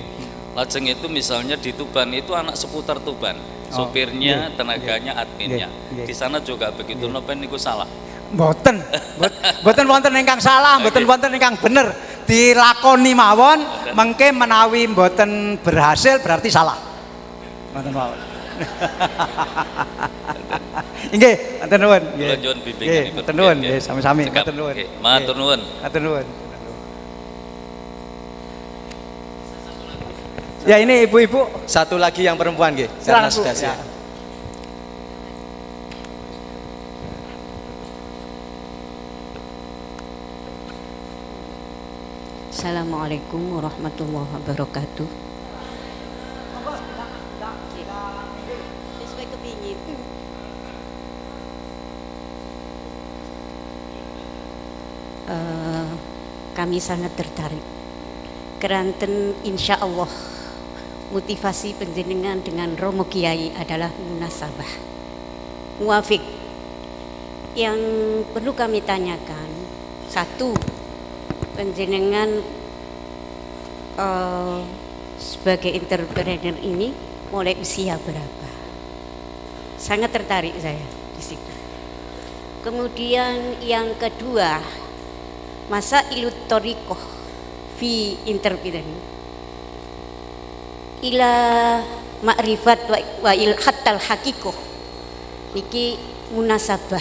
Lajeng itu misalnya di Tuban itu anak seputar Tuban, sopirnya, iya, tenaganya, adminnya. iya. Di sana juga begitu. Nopen niku salah. Mboten. Mboten wonten ingkang salah, mboten wonten ingkang bener. Dilakoni mawon, mengke menawi mboten berhasil berarti salah. Mboten mawon. Nggih, matur nuwun. Kula nyuwun bimbinganipun. Matur nuwun, nggih, sami-sami. Matur nuwun. Matur nuwun. Matur nuwun. Ya ini ibu-ibu. Satu lagi yang perempuan nggih, karena sudah siap. Assalamualaikum warahmatullahi wabarakatuh. Kami sangat tertarik. Keranten insya Allah motivasi penjenengan dengan Romo Kiai adalah munasabah, muafik. Yang perlu kami tanyakan, satu, penjenengan sebagai entrepreneur ini mulai usia berapa? Sangat tertarik saya di situ. Kemudian yang kedua, masa ilut torikoh fi interpiden ila ma'rifat wa ilhatal hakikoh, niki munasabah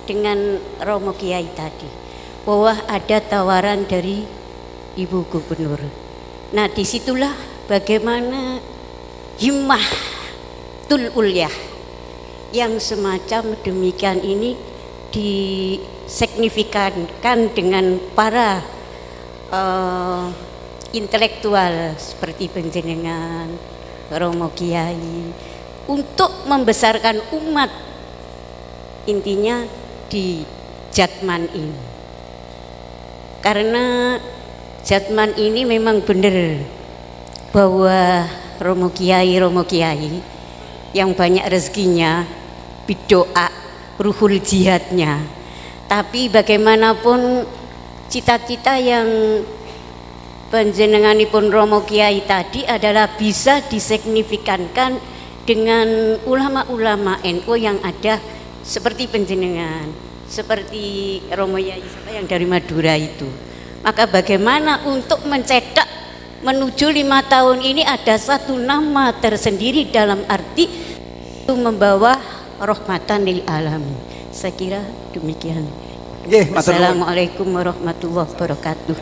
dengan Romo Kiai tadi, bahwa ada tawaran dari Ibu Gubernur. Nah disitulah bagaimana himmah tul ulyah yang semacam demikian ini disignifikankan dengan para intelektual seperti penjenengan, Romo Kiai, untuk membesarkan umat, intinya di Jatman ini. Karena Jatman ini memang benar bahwa Romo Kiai yang banyak rezekinya bidoa ruhul jihadnya, tapi bagaimanapun cita-cita yang panjenenganipun Romo Kiai tadi adalah bisa disignifikankan dengan ulama-ulama NU yang ada seperti panjenengan, seperti Romo Yai yang dari Madura itu. Maka bagaimana untuk mencetak menuju 5 tahun ini ada satu nama tersendiri dalam arti itu membawa rahmatan lil alamin. Saya kira demikian. Assalamualaikum warahmatullahi wabarakatuh.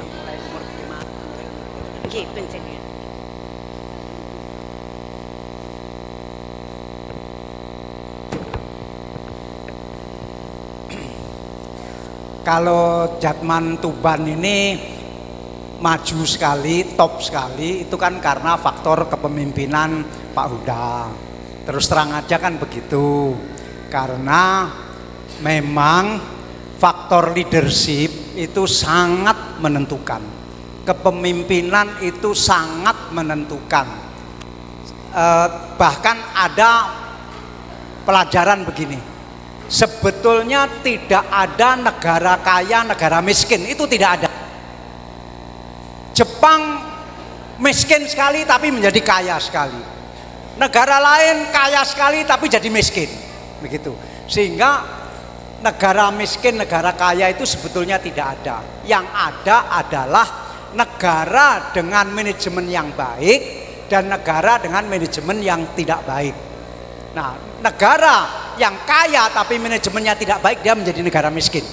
Kalau Jatman Tuban ini maju sekali, top sekali, itu kan karena faktor kepemimpinan Pak Huda. Terus terang aja kan begitu, karena memang faktor leadership itu sangat menentukan, kepemimpinan itu sangat menentukan. Bahkan ada pelajaran begini, sebetulnya tidak ada negara kaya, negara miskin, itu tidak ada. Jepang miskin sekali tapi menjadi kaya sekali. Negara lain kaya sekali tapi jadi miskin. Begitu. Sehingga negara miskin, negara kaya itu sebetulnya tidak ada. Yang ada adalah negara dengan manajemen yang baik dan negara dengan manajemen yang tidak baik. Nah, negara yang kaya tapi manajemennya tidak baik, dia menjadi negara miskin.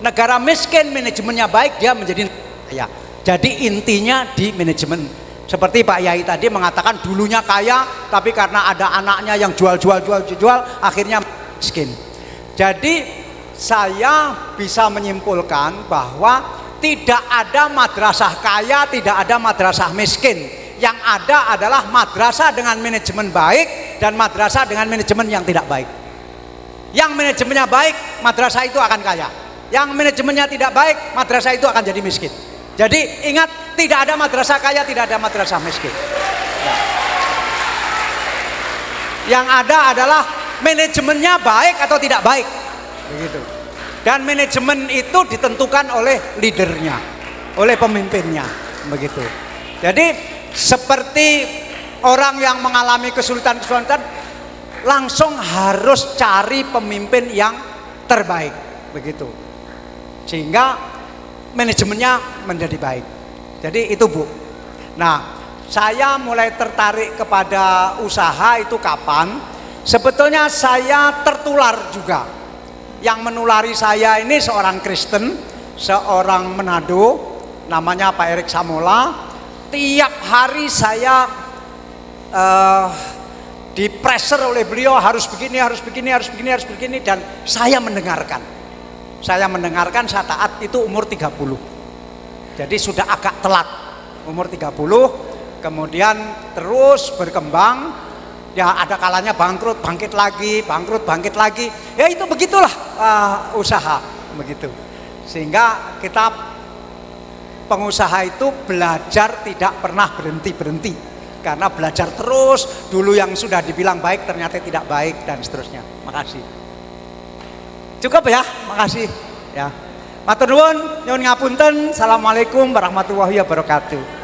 Negara miskin manajemennya baik, dia menjadi kaya. Jadi intinya di manajemen. Seperti Pak Yai tadi mengatakan dulunya kaya, tapi karena ada anaknya yang jual, akhirnya miskin. Jadi saya bisa menyimpulkan bahwa tidak ada madrasah kaya, tidak ada madrasah miskin. Yang ada adalah madrasah dengan manajemen baik dan madrasah dengan manajemen yang tidak baik. Yang manajemennya baik, madrasah itu akan kaya. Yang manajemennya tidak baik, madrasah itu akan jadi miskin. Jadi ingat, tidak ada madrasah kaya, tidak ada madrasah miskin. Yang ada adalah manajemennya baik atau tidak baik. Begitu. Dan manajemen itu ditentukan oleh leadernya, oleh pemimpinnya. Begitu. Jadi seperti orang yang mengalami kesulitan-kesulitan, langsung harus cari pemimpin yang terbaik. Begitu. Sehingga manajemennya menjadi baik. Jadi itu Bu. Nah, saya mulai tertarik kepada usaha itu kapan? Sebetulnya saya tertular juga. Yang menulari saya ini seorang Kristen, seorang Manado, namanya Pak Erik Samola. Tiap hari saya dipressure oleh beliau, harus begini, harus begini, harus begini, harus begini, dan saya mendengarkan. Saya mendengarkan, saya taat, itu umur 30. Jadi sudah agak telat. Umur 30, kemudian terus berkembang. Ya ada kalanya bangkrut, bangkit lagi, bangkrut, bangkit lagi. Ya itu begitulah usaha, begitu. Sehingga kita pengusaha itu belajar tidak pernah berhenti-berhenti. Karena belajar terus, dulu yang sudah dibilang baik ternyata tidak baik, dan seterusnya. Makasih. Cukup ya, makasih ya. Matur nuwun, nyuwun ngapunten. Assalamualaikum warahmatullahi wabarakatuh.